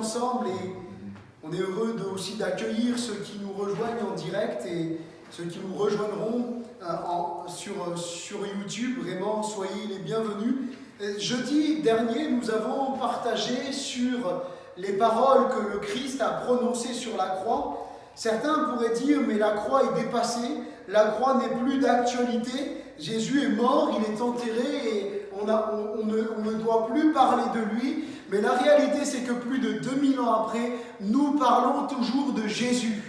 ensemble et on est heureux aussi d'accueillir ceux qui nous rejoignent en direct et ceux qui nous rejoindront sur YouTube. Vraiment, soyez les bienvenus. Jeudi dernier, nous avons partagé sur les paroles que le Christ a prononcées sur la croix. Certains pourraient dire, mais la croix est dépassée, la croix n'est plus d'actualité, Jésus est mort, il est enterré et on ne doit plus parler de lui. Mais la réalité, c'est que plus de 2000 ans après, nous parlons toujours de Jésus.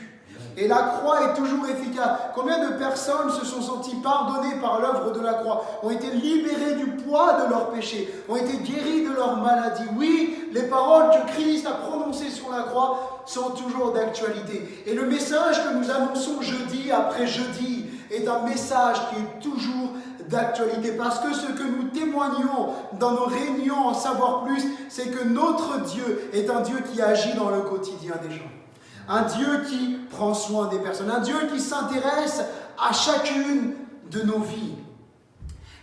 Et la croix est toujours efficace. Combien de personnes se sont senties pardonnées par l'œuvre de la croix, ont été libérées du poids de leurs péchés, ont été guéries de leurs maladies. Oui, les paroles que Christ a prononcées sur la croix sont toujours d'actualité. Et le message que nous annonçons jeudi après jeudi est un message qui est toujours d'actualité. Parce que ce que nous témoignons dans nos réunions en savoir plus, c'est que notre Dieu est un Dieu qui agit dans le quotidien des gens. Un Dieu qui prend soin des personnes, un Dieu qui s'intéresse à chacune de nos vies.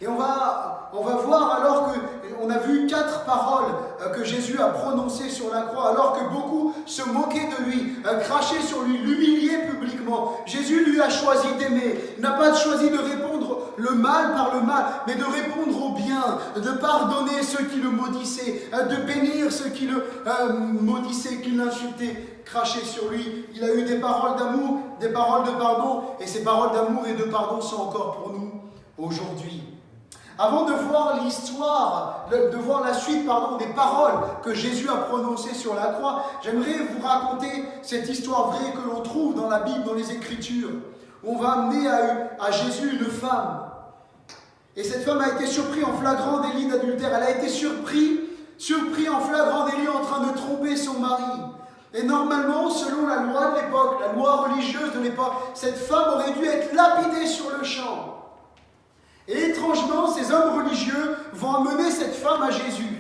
Et on va voir, alors qu'on a vu 4 paroles que Jésus a prononcées sur la croix, alors que beaucoup se moquaient de lui, crachaient sur lui, l'humiliaient publiquement. Jésus lui a choisi d'aimer. Il n'a pas choisi de répondre le mal par le mal, mais de répondre au bien, de pardonner ceux qui le maudissaient, de bénir ceux qui le maudissaient, qui l'insultaient, crachaient sur lui. Il a eu des paroles d'amour, des paroles de pardon, et ces paroles d'amour et de pardon sont encore pour nous aujourd'hui. Avant de voir l'histoire, de voir la suite des paroles que Jésus a prononcées sur la croix, j'aimerais vous raconter cette histoire vraie que l'on trouve dans la Bible, dans les Écritures. On va amener à Jésus une femme. Et cette femme a été surprise en flagrant délit d'adultère. Elle a été surpris en flagrant délit en train de tromper son mari. Et normalement, selon la loi de l'époque, la loi religieuse de l'époque, cette femme aurait dû être lapidée sur le champ. Et étrangement, ces hommes religieux vont amener cette femme à Jésus.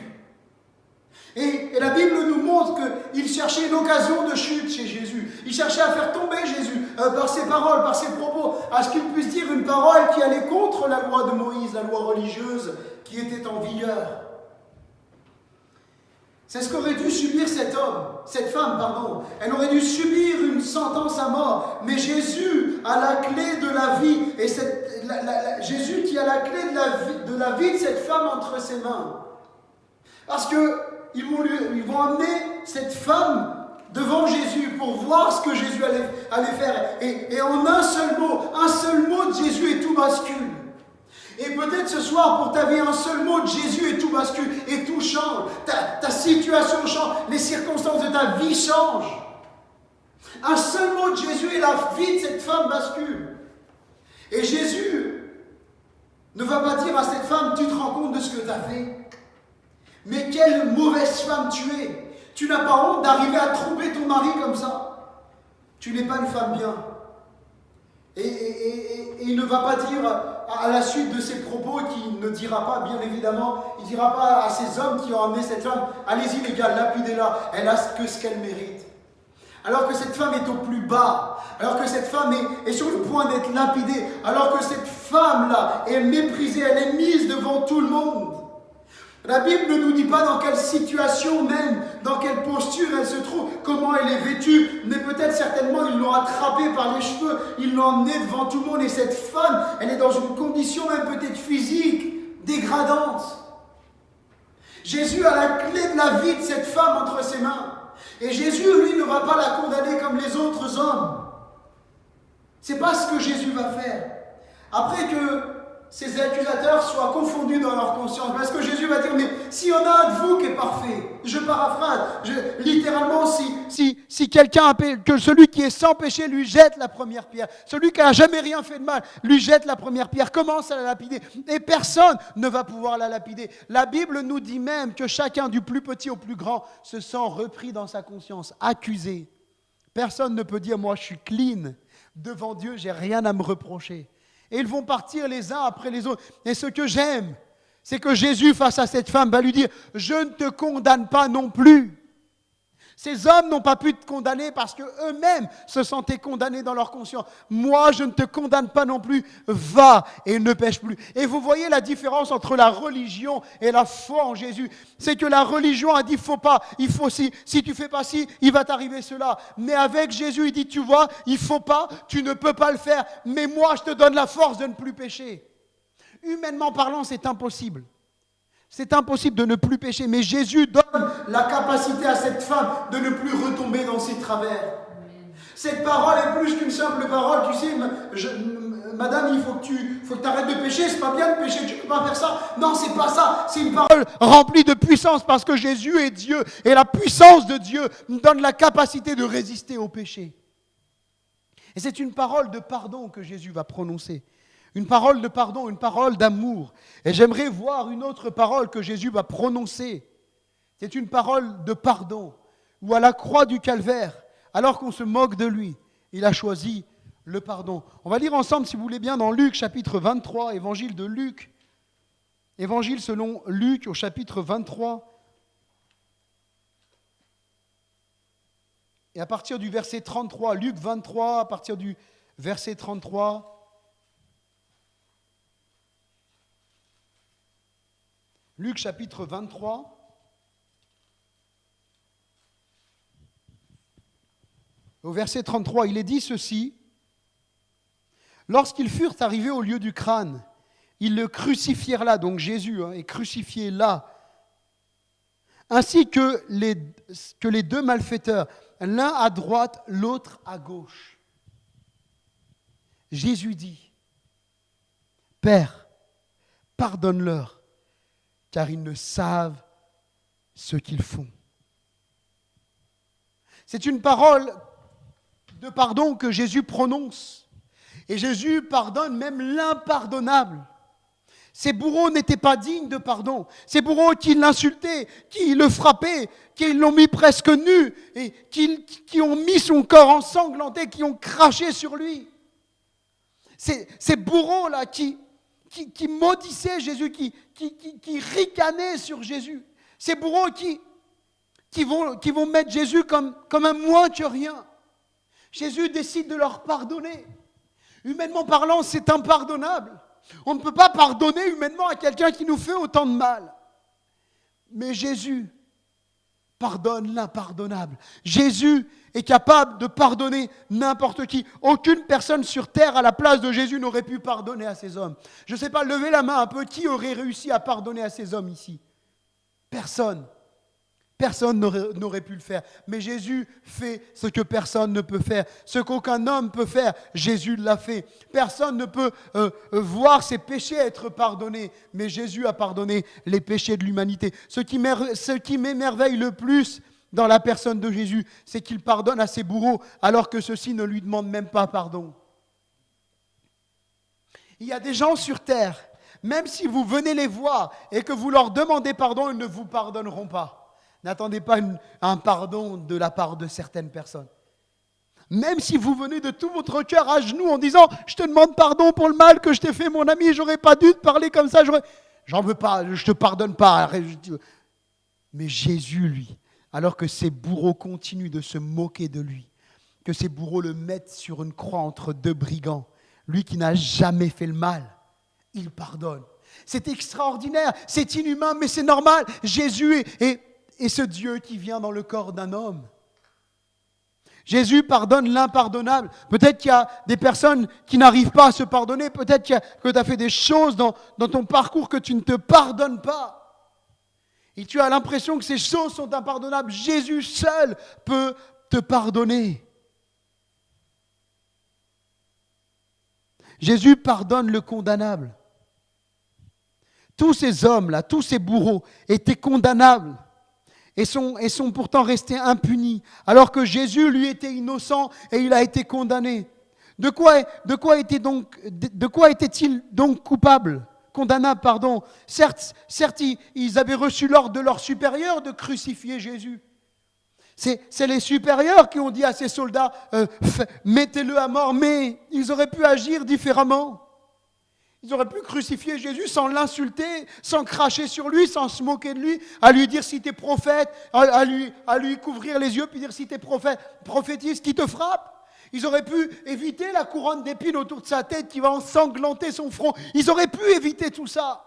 Et la Bible nous montre qu'ils cherchaient une occasion de chute chez Jésus. Ils cherchaient à faire tomber Jésus par ses paroles, par ses propos, à ce qu'il puisse dire une parole qui allait contre la loi de Moïse, la loi religieuse qui était en vigueur. C'est ce qu'aurait dû subir cette femme. Elle aurait dû subir une sentence à mort. Mais Jésus a la clé de la vie. Et Jésus qui a la clé de la vie de cette femme entre ses mains. Parce qu'ils vont amener cette femme devant Jésus pour voir ce que Jésus allait faire. Et en un seul mot de Jésus et tout bascule. Et peut-être ce soir, pour ta vie, un seul mot de Jésus et tout bascule, et tout change. Ta situation change, les circonstances de ta vie changent. Un seul mot de Jésus et la vie de cette femme bascule. Et Jésus ne va pas dire à cette femme, tu te rends compte de ce que tu as fait? Mais quelle mauvaise femme tu es! Tu n'as pas honte d'arriver à tromper ton mari comme ça? Tu n'es pas une femme bien. Et il ne va pas dire à la suite de ses propos, qu'il ne dira pas, bien évidemment, il ne dira pas à ces hommes qui ont amené cette femme, allez-y les gars, lapidez-la, elle a ce qu'elle mérite. Alors que cette femme est au plus bas, alors que cette femme est sur le point d'être lapidée, alors que cette femme-là est méprisée, elle est mise devant tout le monde. La Bible ne nous dit pas dans quelle situation même, dans quelle posture elle se trouve, comment elle est vêtue, mais peut-être certainement ils l'ont attrapée par les cheveux, ils l'ont emmenée devant tout le monde et cette femme, elle est dans une condition même peut-être physique, dégradante. Jésus a la clé de la vie de cette femme entre ses mains. Et Jésus, lui, ne va pas la condamner comme les autres hommes. C'est pas ce que Jésus va faire. Après que ces accusateurs soient confondus dans leur conscience. Parce que Jésus va dire, mais s'il y en a un de vous qui est parfait, je paraphrase, littéralement, si quelqu'un, que celui qui est sans péché lui jette la première pierre, celui qui n'a jamais rien fait de mal lui jette la première pierre, commence à la lapider, et personne ne va pouvoir la lapider. La Bible nous dit même que chacun, du plus petit au plus grand, se sent repris dans sa conscience, accusé. Personne ne peut dire, moi je suis clean, devant Dieu, j'ai rien à me reprocher. Et ils vont partir les uns après les autres. Et ce que j'aime, c'est que Jésus, face à cette femme, va lui dire « Je ne te condamne pas non plus. » Ces hommes n'ont pas pu te condamner parce qu'eux-mêmes se sentaient condamnés dans leur conscience. Moi, je ne te condamne pas non plus. Va et ne pêche plus. Et vous voyez la différence entre la religion et la foi en Jésus. C'est que la religion a dit, faut pas, il faut si tu fais pas ci, il va t'arriver cela. Mais avec Jésus, il dit, tu vois, il faut pas, tu ne peux pas le faire. Mais moi, je te donne la force de ne plus pécher. Humainement parlant, c'est impossible. C'est impossible de ne plus pécher, mais Jésus donne la capacité à cette femme de ne plus retomber dans ses travers. Cette parole est plus qu'une simple parole. Tu sais, madame, il faut que tu arrêtes de pécher. C'est pas bien de pécher, tu peux pas faire ça. Non, c'est pas ça. C'est une parole remplie de puissance parce que Jésus est Dieu. Et la puissance de Dieu nous donne la capacité de résister au péché. Et c'est une parole de pardon que Jésus va prononcer. Une parole de pardon, une parole d'amour. Et j'aimerais voir une autre parole que Jésus va prononcer. C'est une parole de pardon, où à la croix du calvaire, alors qu'on se moque de lui, il a choisi le pardon. On va lire ensemble, si vous voulez bien, dans Luc, chapitre 23, évangile de Luc. Évangile selon Luc, au chapitre 23. Et à partir du verset 33, Luc 23, à partir du verset 33... Luc chapitre 23, au verset 33, il est dit ceci. Lorsqu'ils furent arrivés au lieu du crâne, ils le crucifièrent là, donc Jésus est crucifié là, ainsi que les deux malfaiteurs, l'un à droite, l'autre à gauche. Jésus dit, Père, pardonne-leur, car ils ne savent ce qu'ils font. C'est une parole de pardon que Jésus prononce. Et Jésus pardonne même l'impardonnable. Ces bourreaux n'étaient pas dignes de pardon. Ces bourreaux qui l'insultaient, qui le frappaient, qui l'ont mis presque nu, et qui ont mis son corps ensanglanté, qui ont craché sur lui. Ces bourreaux-là qui maudissaient Jésus, qui ricanaient sur Jésus. Ces bourreaux qui vont mettre Jésus comme un moins que rien. Jésus décide de leur pardonner. Humainement parlant, c'est impardonnable. On ne peut pas pardonner humainement à quelqu'un qui nous fait autant de mal. Mais Jésus pardonne l'impardonnable. Jésus est capable de pardonner n'importe qui. Aucune personne sur terre à la place de Jésus n'aurait pu pardonner à ces hommes. Je ne sais pas, levez la main un peu, qui aurait réussi à pardonner à ces hommes ici? Personne. Personne n'aurait pu le faire. Mais Jésus fait ce que personne ne peut faire. Ce qu'aucun homme peut faire, Jésus l'a fait. Personne ne peut voir ses péchés être pardonnés. Mais Jésus a pardonné les péchés de l'humanité. Ce qui m'émerveille le plus dans la personne de Jésus, c'est qu'il pardonne à ses bourreaux alors que ceux-ci ne lui demandent même pas pardon. Il y a des gens sur terre, même si vous venez les voir et que vous leur demandez pardon, ils ne vous pardonneront pas. N'attendez pas un pardon de la part de certaines personnes. Même si vous venez de tout votre cœur à genoux en disant « Je te demande pardon pour le mal que je t'ai fait, mon ami, j'aurais pas dû te parler comme ça, j'en veux pas, je te pardonne pas. » Mais Jésus, lui, alors que ses bourreaux continuent de se moquer de lui, que ses bourreaux le mettent sur une croix entre deux brigands, lui qui n'a jamais fait le mal, il pardonne. C'est extraordinaire, c'est inhumain, mais c'est normal. Jésus est ce Dieu qui vient dans le corps d'un homme. Jésus pardonne l'impardonnable. Peut-être qu'il y a des personnes qui n'arrivent pas à se pardonner. Peut-être que tu as fait des choses dans ton parcours que tu ne te pardonnes pas. Et tu as l'impression que ces choses sont impardonnables. Jésus seul peut te pardonner. Jésus pardonne le condamnable. Tous ces hommes-là, tous ces bourreaux étaient condamnables. Et sont pourtant restés impunis, alors que Jésus, lui, était innocent et il a été condamné. De quoi était-il donc coupable? Condamnable, pardon. Certes, ils avaient reçu l'ordre de leur supérieur de crucifier Jésus. C'est les supérieurs qui ont dit à ces soldats, mettez-le à mort, mais ils auraient pu agir différemment. Ils auraient pu crucifier Jésus sans l'insulter, sans cracher sur lui, sans se moquer de lui, à lui dire si tu es prophète, à lui couvrir les yeux, puis dire si tu es prophète, prophétise, qui te frappe. Ils auraient pu éviter la couronne d'épines autour de sa tête qui va ensanglanter son front. Ils auraient pu éviter tout ça.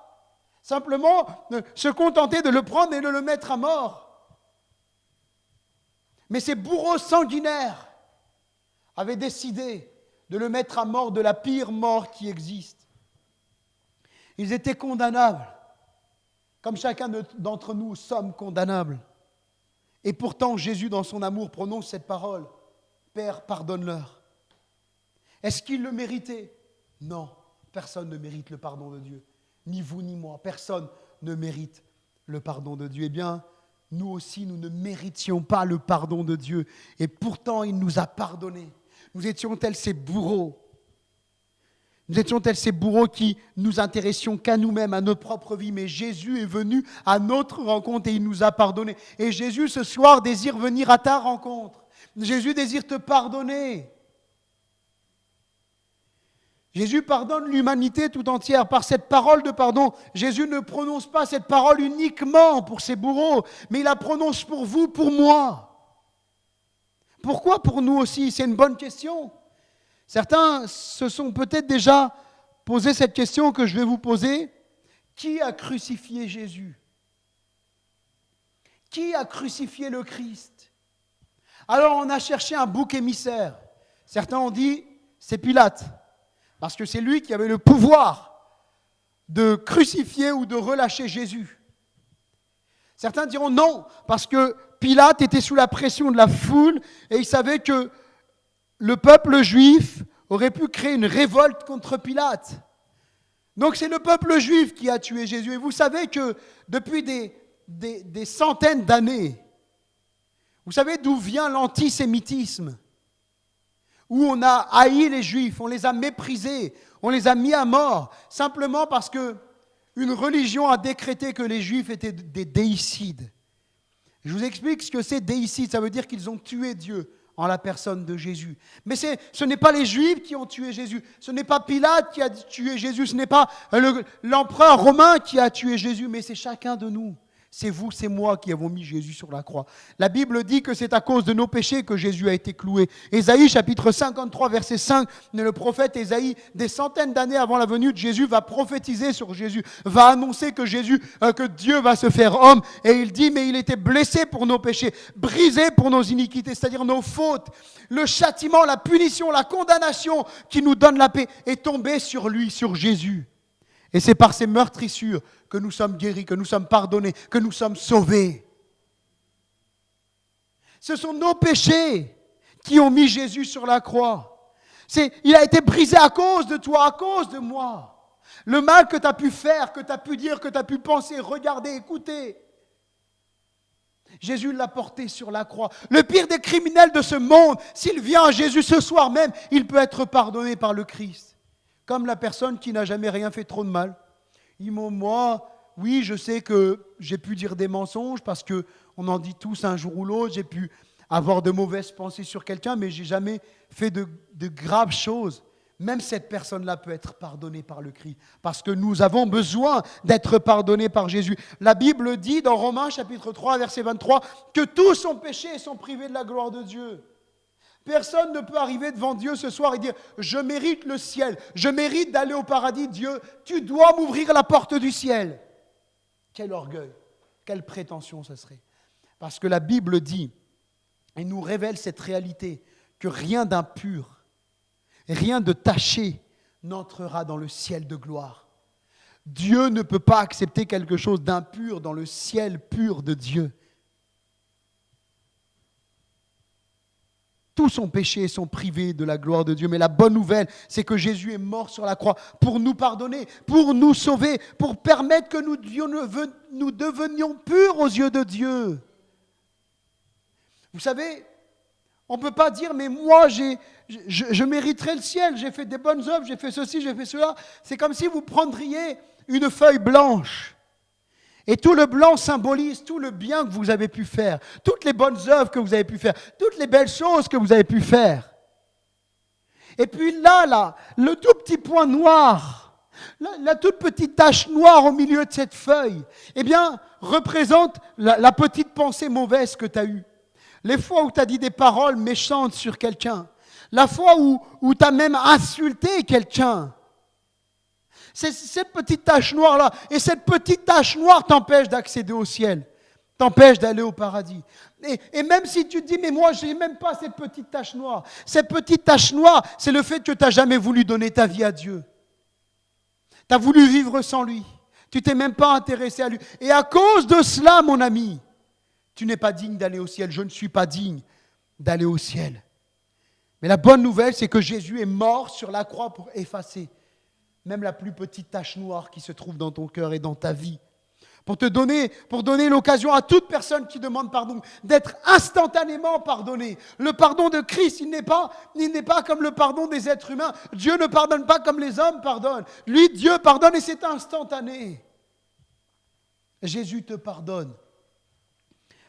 Simplement, se contenter de le prendre et de le mettre à mort. Mais ces bourreaux sanguinaires avaient décidé de le mettre à mort de la pire mort qui existe. Ils étaient condamnables, comme chacun d'entre nous sommes condamnables. Et pourtant, Jésus, dans son amour, prononce cette parole. Père, pardonne-leur. Est-ce qu'ils le méritaient? Non, personne ne mérite le pardon de Dieu. Ni vous, ni moi. Personne ne mérite le pardon de Dieu. Eh bien, nous aussi, nous ne méritions pas le pardon de Dieu. Et pourtant, il nous a pardonnés. Nous étions tels ces bourreaux. Nous étions tels ces bourreaux qui nous intéressions qu'à nous-mêmes, à notre propre vie. Mais Jésus est venu à notre rencontre et il nous a pardonnés. Et Jésus, ce soir, désire venir à ta rencontre. Jésus désire te pardonner. Jésus pardonne l'humanité tout entière. Par cette parole de pardon, Jésus ne prononce pas cette parole uniquement pour ses bourreaux, mais il la prononce pour vous, pour moi. Pourquoi pour nous aussi? C'est une bonne question. Certains se sont peut-être déjà posé cette question que je vais vous poser. Qui a crucifié Jésus? Qui a crucifié le Christ? Alors on a cherché un bouc émissaire. Certains ont dit, c'est Pilate, parce que c'est lui qui avait le pouvoir de crucifier ou de relâcher Jésus. Certains diront non, parce que Pilate était sous la pression de la foule et il savait que le peuple juif aurait pu créer une révolte contre Pilate. Donc c'est le peuple juif qui a tué Jésus. Et vous savez que depuis des centaines d'années, vous savez d'où vient l'antisémitisme? Où on a haï les Juifs, on les a méprisés, on les a mis à mort, simplement parce qu'une religion a décrété que les Juifs étaient des déicides. Je vous explique ce que c'est déicide, ça veut dire qu'ils ont tué Dieu en la personne de Jésus. Mais ce n'est pas les Juifs qui ont tué Jésus, ce n'est pas Pilate qui a tué Jésus, ce n'est pas l'empereur romain qui a tué Jésus, mais c'est chacun de nous. C'est vous, c'est moi qui avons mis Jésus sur la croix. La Bible dit que c'est à cause de nos péchés que Jésus a été cloué. Ésaïe chapitre 53 verset 5, le prophète Ésaïe, des centaines d'années avant la venue de Jésus, va prophétiser sur Jésus, va annoncer que Dieu va se faire homme. Et il dit, mais il était blessé pour nos péchés, brisé pour nos iniquités, c'est-à-dire nos fautes. Le châtiment, la punition, la condamnation qui nous donne la paix est tombée sur lui, sur Jésus. Et c'est par ces meurtrissures que nous sommes guéris, que nous sommes pardonnés, que nous sommes sauvés. Ce sont nos péchés qui ont mis Jésus sur la croix. Il a été brisé à cause de toi, à cause de moi. Le mal que tu as pu faire, que tu as pu dire, que tu as pu penser, regarder, écouter, Jésus l'a porté sur la croix. Le pire des criminels de ce monde, s'il vient à Jésus ce soir même, il peut être pardonné par le Christ. Comme la personne qui n'a jamais rien fait trop de mal. Moi, oui, je sais que j'ai pu dire des mensonges parce qu'on en dit tous un jour ou l'autre. J'ai pu avoir de mauvaises pensées sur quelqu'un, mais je n'ai jamais fait de graves choses. Même cette personne-là peut être pardonnée par le Christ. Parce que nous avons besoin d'être pardonnés par Jésus. La Bible dit dans Romains chapitre 3, verset 23, que tous ont péché et sont privés de la gloire de Dieu. Personne ne peut arriver devant Dieu ce soir et dire « Je mérite le ciel, je mérite d'aller au paradis. Dieu, tu dois m'ouvrir la porte du ciel. » Quel orgueil, quelle prétention ce serait. Parce que la Bible dit et nous révèle cette réalité que rien d'impur, rien de taché n'entrera dans le ciel de gloire. Dieu ne peut pas accepter quelque chose d'impur dans le ciel pur de Dieu. Tous sont péchés et sont privés de la gloire de Dieu. Mais la bonne nouvelle, c'est que Jésus est mort sur la croix pour nous pardonner, pour nous sauver, pour permettre que nous devenions purs aux yeux de Dieu. Vous savez, on ne peut pas dire, mais moi, je mériterais le ciel, j'ai fait des bonnes œuvres, j'ai fait ceci, j'ai fait cela. C'est comme si vous prendriez une feuille blanche. Et tout le blanc symbolise tout le bien que vous avez pu faire, toutes les bonnes œuvres que vous avez pu faire, toutes les belles choses que vous avez pu faire. Et puis là, le tout petit point noir, La toute petite tache noire au milieu de cette feuille, eh bien, représente la petite pensée mauvaise que tu as eue. Les fois où tu as dit des paroles méchantes sur quelqu'un. La fois où tu as même insulté quelqu'un. C'est cette petite tache noire-là. Et cette petite tache noire t'empêche d'accéder au ciel. T'empêche d'aller au paradis. Et même si tu te dis, mais moi, je n'ai même pas cette petite tache noire. Cette petite tache noire, c'est le fait que tu n'as jamais voulu donner ta vie à Dieu. Tu as voulu vivre sans lui. Tu t'es même pas intéressé à lui. Et à cause de cela, mon ami, tu n'es pas digne d'aller au ciel. Je ne suis pas digne d'aller au ciel. Mais la bonne nouvelle, c'est que Jésus est mort sur la croix pour effacer même la plus petite tache noire qui se trouve dans ton cœur et dans ta vie. Pour donner l'occasion à toute personne qui demande pardon, d'être instantanément pardonné. Le pardon de Christ, il n'est pas comme le pardon des êtres humains. Dieu ne pardonne pas comme les hommes pardonnent. Lui, Dieu pardonne et c'est instantané. Jésus te pardonne.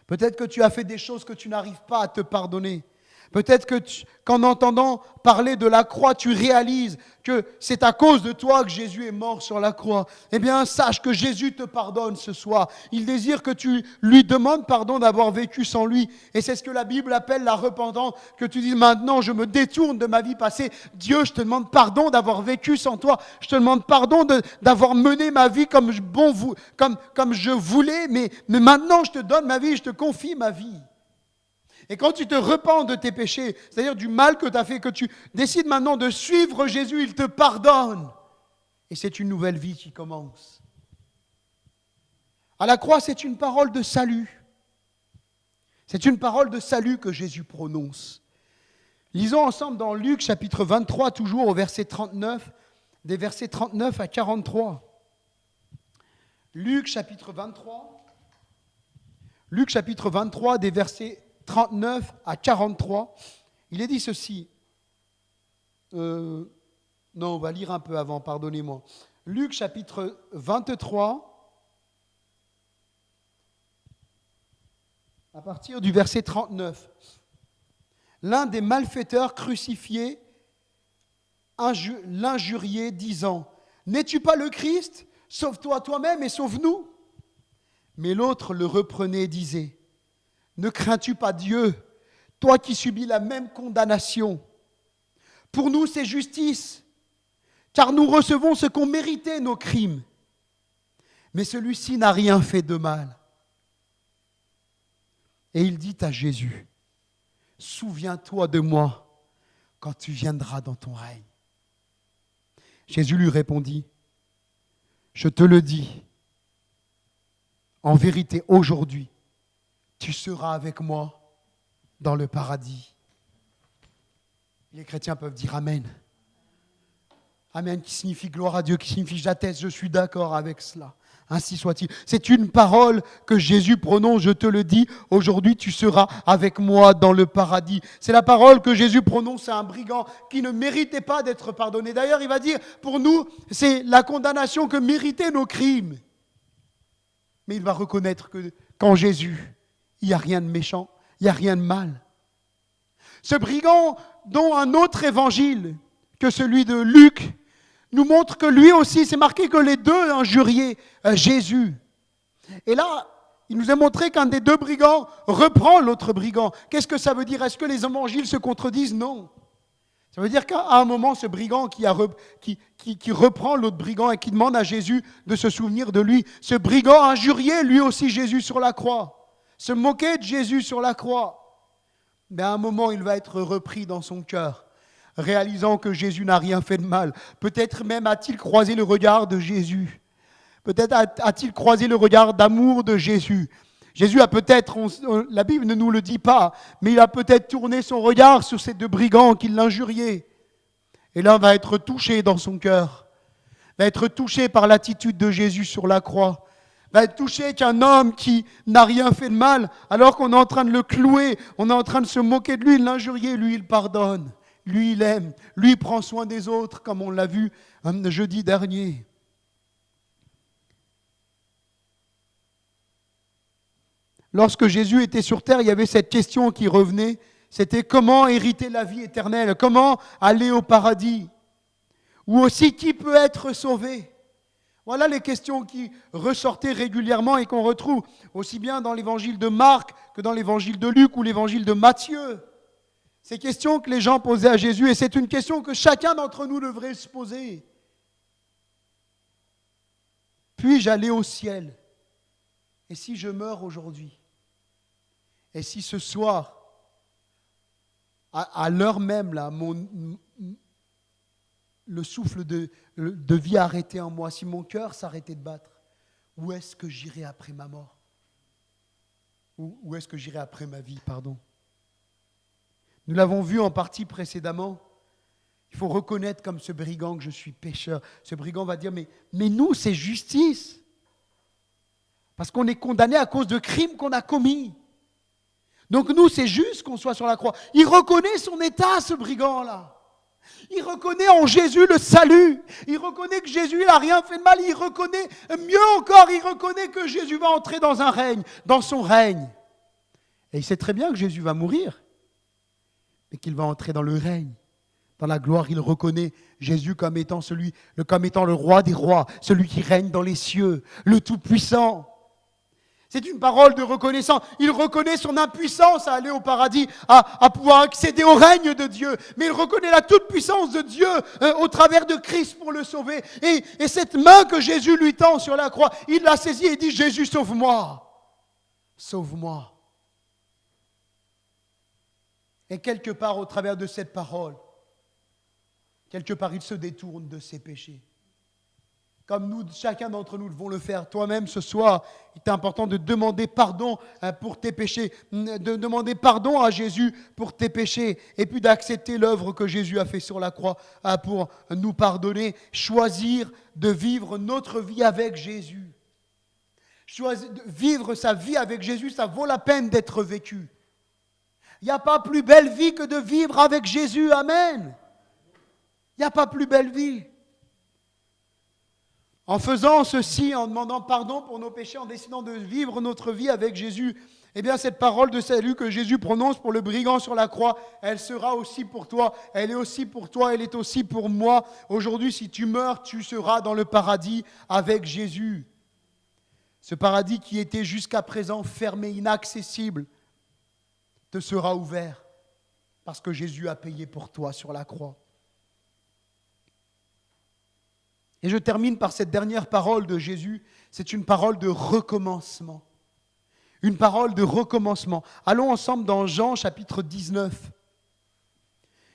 Peut-être que tu as fait des choses que tu n'arrives pas à te pardonner. Peut-être qu'en entendant parler de la croix, tu réalises que c'est à cause de toi que Jésus est mort sur la croix. Eh bien, sache que Jésus te pardonne ce soir. Il désire que tu lui demandes pardon d'avoir vécu sans lui. Et c'est ce que la Bible appelle la repentance, que tu dises maintenant, je me détourne de ma vie passée. Dieu, je te demande pardon d'avoir vécu sans toi. Je te demande pardon d'avoir mené ma vie comme je voulais, mais maintenant je te donne ma vie, je te confie ma vie. Et quand tu te repens de tes péchés, c'est-à-dire du mal que tu as fait, que tu décides maintenant de suivre Jésus, il te pardonne. Et c'est une nouvelle vie qui commence. À la croix, c'est une parole de salut. C'est une parole de salut que Jésus prononce. Lisons ensemble dans Luc chapitre 23, toujours au verset 39, des versets 39 à 43. Luc chapitre 23, des versets 39 à 43, il est dit ceci. Non, on va lire un peu avant, pardonnez-moi. Luc chapitre 23, à partir du verset 39. L'un des malfaiteurs crucifiés l'injuriait, disant, « N'es-tu pas le Christ ? Sauve-toi toi-même et sauve-nous. » Mais l'autre le reprenait et disait, « Ne crains-tu pas Dieu, toi qui subis la même condamnation ? Pour nous, c'est justice, car nous recevons ce qu'ont mérité nos crimes. Mais celui-ci n'a rien fait de mal. » Et il dit à Jésus, « Souviens-toi de moi quand tu viendras dans ton règne. » Jésus lui répondit, « Je te le dis, en vérité, aujourd'hui, tu seras avec moi dans le paradis. » Les chrétiens peuvent dire Amen. Amen, qui signifie gloire à Dieu, qui signifie j'atteste, je suis d'accord avec cela. Ainsi soit-il. C'est une parole que Jésus prononce, je te le dis, aujourd'hui tu seras avec moi dans le paradis. C'est la parole que Jésus prononce à un brigand qui ne méritait pas d'être pardonné. D'ailleurs, il va dire, pour nous, c'est la condamnation que méritaient nos crimes. Mais il va reconnaître qu'en Jésus, il n'y a rien de méchant, il n'y a rien de mal. Ce brigand, dont un autre évangile que celui de Luc, nous montre que lui aussi, c'est marqué que les deux injuriaient Jésus. Et là, il nous a montré qu'un des deux brigands reprend l'autre brigand. Qu'est-ce que ça veut dire ? Est-ce que les évangiles se contredisent ? Non. Ça veut dire qu'à un moment, ce brigand qui reprend l'autre brigand et qui demande à Jésus de se souvenir de lui, ce brigand injuriait lui aussi Jésus sur la croix. Se moquer de Jésus sur la croix. Mais à un moment, il va être repris dans son cœur, réalisant que Jésus n'a rien fait de mal. Peut-être même a-t-il croisé le regard de Jésus. Peut-être a-t-il croisé le regard d'amour de Jésus. Jésus a peut-être, la Bible ne nous le dit pas, mais il a peut-être tourné son regard sur ces deux brigands qui l'injuriaient. Et l'un va être touché dans son cœur, va être touché par l'attitude de Jésus sur la croix. Va être touché qu'un homme qui n'a rien fait de mal, alors qu'on est en train de le clouer, on est en train de se moquer de lui, de l'injurier, lui il pardonne, lui il aime, lui il prend soin des autres, comme on l'a vu jeudi dernier. Lorsque Jésus était sur terre, il y avait cette question qui revenait, c'était comment hériter la vie éternelle, comment aller au paradis. Ou aussi, qui peut être sauvé? Voilà les questions qui ressortaient régulièrement et qu'on retrouve aussi bien dans l'évangile de Marc que dans l'évangile de Luc ou l'évangile de Matthieu. Ces questions que les gens posaient à Jésus, et c'est une question que chacun d'entre nous devrait se poser. Puis-je aller au ciel? Et si je meurs aujourd'hui? Et si ce soir, à l'heure même, là, le souffle de vie arrêté en moi, si mon cœur s'arrêtait de battre, où est-ce que j'irai après ma mort? Où est-ce que j'irai après ma vie, pardon? Nous l'avons vu en partie précédemment. Il faut reconnaître comme ce brigand que je suis pécheur. Ce brigand va dire, mais nous, c'est justice. Parce qu'on est condamné à cause de crimes qu'on a commis. Donc nous, c'est juste qu'on soit sur la croix. Il reconnaît son état, ce brigand-là. Il reconnaît en Jésus le salut. Il reconnaît que Jésus n'a rien fait de mal. Il reconnaît, mieux encore, il reconnaît que Jésus va entrer dans un règne, dans son règne. Et il sait très bien que Jésus va mourir, mais qu'il va entrer dans le règne. Dans la gloire, il reconnaît Jésus comme étant le roi des rois, celui qui règne dans les cieux, le Tout-Puissant. C'est une parole de reconnaissance. Il reconnaît son impuissance à aller au paradis, à pouvoir accéder au règne de Dieu. Mais il reconnaît la toute-puissance de Dieu au travers de Christ pour le sauver. Et cette main que Jésus lui tend sur la croix, il l'a saisie et dit, Jésus, sauve-moi. Sauve-moi. Et quelque part au travers de cette parole, quelque part il se détourne de ses péchés. Comme nous, chacun d'entre nous devons le faire. Toi-même, ce soir, il est important de demander pardon pour tes péchés, de demander pardon à Jésus pour tes péchés, et puis d'accepter l'œuvre que Jésus a fait sur la croix pour nous pardonner. Choisir de vivre notre vie avec Jésus. Vivre sa vie avec Jésus, ça vaut la peine d'être vécu. Il n'y a pas plus belle vie que de vivre avec Jésus. Amen. Il n'y a pas plus belle vie. En faisant ceci, en demandant pardon pour nos péchés, en décidant de vivre notre vie avec Jésus, eh bien cette parole de salut que Jésus prononce pour le brigand sur la croix, elle sera aussi pour toi, elle est aussi pour toi, elle est aussi pour moi. Aujourd'hui, si tu meurs, tu seras dans le paradis avec Jésus. Ce paradis qui était jusqu'à présent fermé, inaccessible, te sera ouvert parce que Jésus a payé pour toi sur la croix. Et je termine par cette dernière parole de Jésus. C'est une parole de recommencement. Une parole de recommencement. Allons ensemble dans Jean chapitre 19.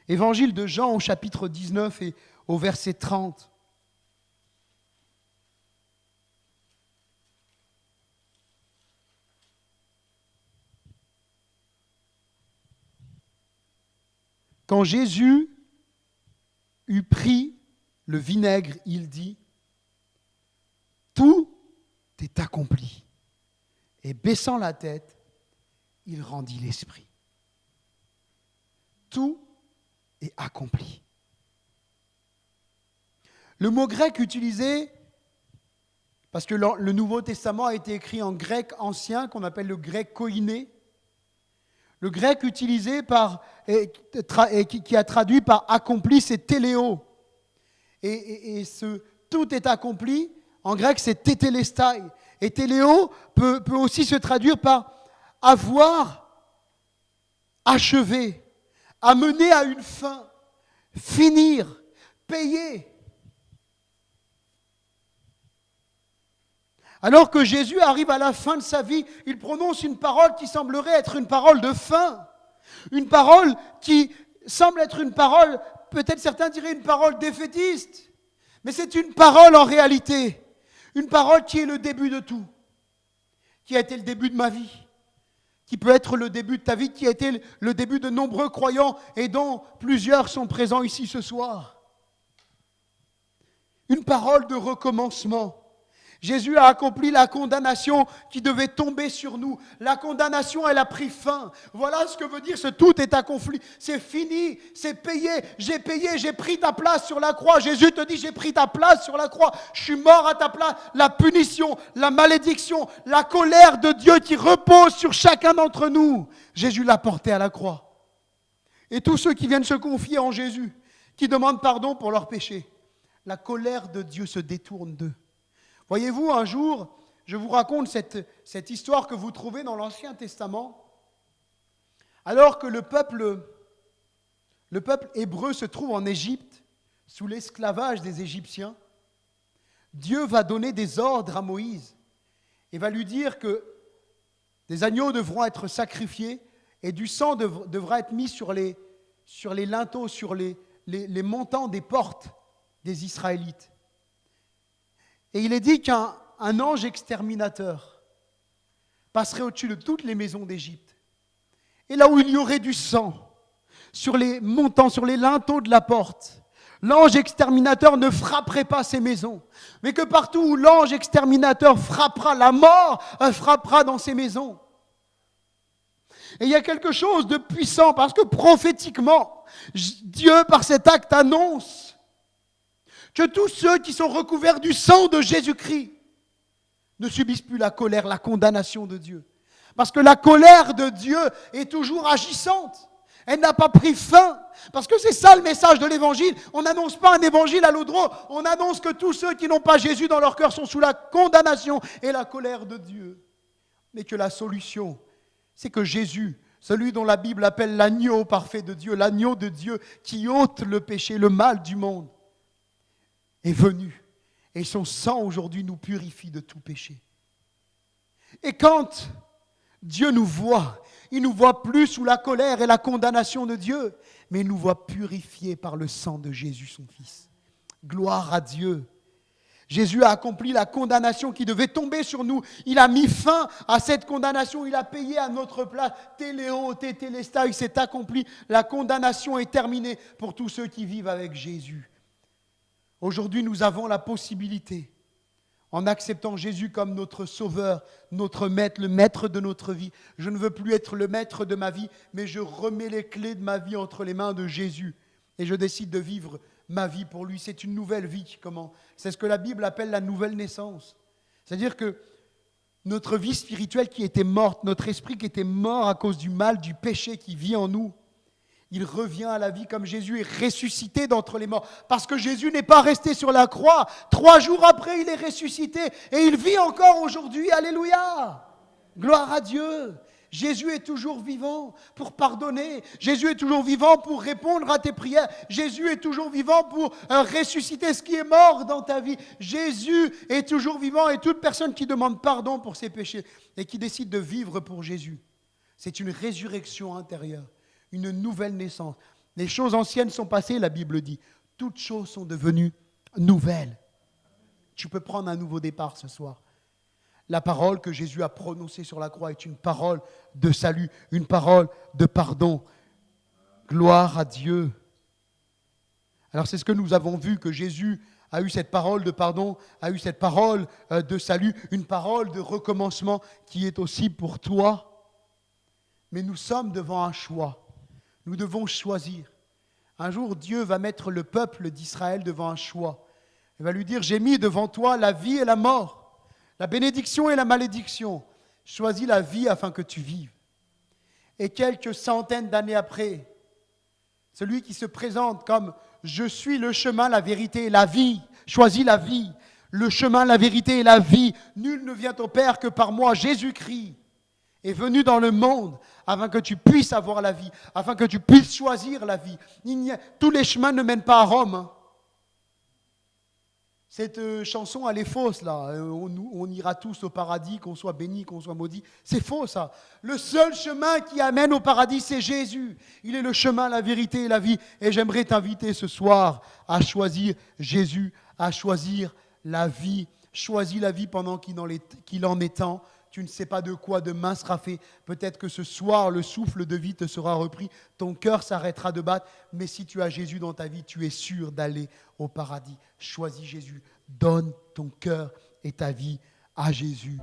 Évangile de Jean au chapitre 19 et au verset 30. Quand Jésus eut pris le vinaigre, il dit, tout est accompli. Et baissant la tête, il rendit l'esprit. Tout est accompli. Le mot grec utilisé, parce que le Nouveau Testament a été écrit en grec ancien, qu'on appelle le grec koiné. Le grec utilisé qui a traduit par accompli, c'est téléo. Et ce tout est accompli, en grec c'est tétélestai. Et téléo peut aussi se traduire par avoir achevé, amener à une fin, finir, payer. Alors que Jésus arrive à la fin de sa vie, il prononce une parole qui semblerait être une parole de fin. Une parole qui semble être une parole, peut-être certains diraient une parole défaitiste, mais c'est une parole en réalité, une parole qui est le début de tout, qui a été le début de ma vie, qui peut être le début de ta vie, qui a été le début de nombreux croyants et dont plusieurs sont présents ici ce soir. Une parole de recommencement. Jésus a accompli la condamnation qui devait tomber sur nous. La condamnation, elle a pris fin. Voilà ce que veut dire ce tout est accompli. C'est fini, c'est payé, j'ai pris ta place sur la croix. Jésus te dit, j'ai pris ta place sur la croix. Je suis mort à ta place. La punition, la malédiction, la colère de Dieu qui repose sur chacun d'entre nous. Jésus l'a porté à la croix. Et tous ceux qui viennent se confier en Jésus, qui demandent pardon pour leurs péchés, la colère de Dieu se détourne d'eux. Voyez-vous, un jour, je vous raconte cette histoire que vous trouvez dans l'Ancien Testament. Alors que le peuple hébreu se trouve en Égypte, sous l'esclavage des Égyptiens, Dieu va donner des ordres à Moïse et va lui dire que des agneaux devront être sacrifiés et du sang devra être mis sur les linteaux, sur les montants des portes des Israélites. Et il est dit qu'un ange exterminateur passerait au-dessus de toutes les maisons d'Égypte. Et là où il y aurait du sang, sur les montants, sur les linteaux de la porte, l'ange exterminateur ne frapperait pas ces maisons, mais que partout où l'ange exterminateur frappera, la mort frappera dans ces maisons. Et il y a quelque chose de puissant, parce que prophétiquement, Dieu, par cet acte, annonce que tous ceux qui sont recouverts du sang de Jésus-Christ ne subissent plus la colère, la condamnation de Dieu. Parce que la colère de Dieu est toujours agissante. Elle n'a pas pris fin. Parce que c'est ça le message de l'évangile. On n'annonce pas un évangile à l'eau de rose. On annonce que tous ceux qui n'ont pas Jésus dans leur cœur sont sous la condamnation et la colère de Dieu. Mais que la solution, c'est que Jésus, celui dont la Bible appelle l'agneau parfait de Dieu qui ôte le péché, le mal du monde, est venu. Et son sang aujourd'hui nous purifie de tout péché. Et quand Dieu nous voit, il nous voit plus sous la colère et la condamnation de Dieu, mais il nous voit purifiés par le sang de Jésus, son Fils. Gloire à Dieu. Jésus a accompli la condamnation qui devait tomber sur nous. Il a mis fin à cette condamnation. Il a payé à notre place. Téléo, tétélestai, c'est accompli. La condamnation est terminée pour tous ceux qui vivent avec Jésus. Aujourd'hui, nous avons la possibilité, en acceptant Jésus comme notre sauveur, notre maître, le maître de notre vie. Je ne veux plus être le maître de ma vie, mais je remets les clés de ma vie entre les mains de Jésus. Et je décide de vivre ma vie pour lui. C'est une nouvelle vie qui commence. C'est ce que la Bible appelle la nouvelle naissance. C'est-à-dire que notre vie spirituelle qui était morte, notre esprit qui était mort à cause du mal, du péché qui vit en nous, il revient à la vie comme Jésus est ressuscité d'entre les morts. Parce que Jésus n'est pas resté sur la croix. 3 jours après, il est ressuscité. Et il vit encore aujourd'hui. Alléluia! Gloire à Dieu! Jésus est toujours vivant pour pardonner. Jésus est toujours vivant pour répondre à tes prières. Jésus est toujours vivant pour ressusciter ce qui est mort dans ta vie. Jésus est toujours vivant et toute personne qui demande pardon pour ses péchés et qui décide de vivre pour Jésus, c'est une résurrection intérieure. Une nouvelle naissance. Les choses anciennes sont passées, la Bible dit. Toutes choses sont devenues nouvelles. Tu peux prendre un nouveau départ ce soir. La parole que Jésus a prononcée sur la croix est une parole de salut, une parole de pardon. Gloire à Dieu. Alors c'est ce que nous avons vu, que Jésus a eu cette parole de pardon, a eu cette parole de salut, une parole de recommencement qui est aussi pour toi. Mais nous sommes devant un choix. Nous devons choisir. Un jour, Dieu va mettre le peuple d'Israël devant un choix. Il va lui dire, j'ai mis devant toi la vie et la mort, la bénédiction et la malédiction. Choisis la vie afin que tu vives. Et quelques centaines d'années après, celui qui se présente comme « Je suis le chemin, la vérité et la vie », choisis la vie. Le chemin, la vérité et la vie. Nul ne vient au Père que par moi, Jésus-Christ est venu dans le monde afin que tu puisses avoir la vie, afin que tu puisses choisir la vie. Tous les chemins ne mènent pas à Rome. Cette chanson, elle est fausse, là. On ira tous au paradis, qu'on soit béni, qu'on soit maudit. C'est faux, ça. Le seul chemin qui amène au paradis, c'est Jésus. Il est le chemin, la vérité et la vie. Et j'aimerais t'inviter ce soir à choisir Jésus, à choisir la vie. Choisis la vie pendant qu'il en est temps. Tu ne sais pas de quoi demain sera fait. Peut-être que ce soir, le souffle de vie te sera repris. Ton cœur s'arrêtera de battre. Mais si tu as Jésus dans ta vie, tu es sûr d'aller au paradis. Choisis Jésus. Donne ton cœur et ta vie à Jésus.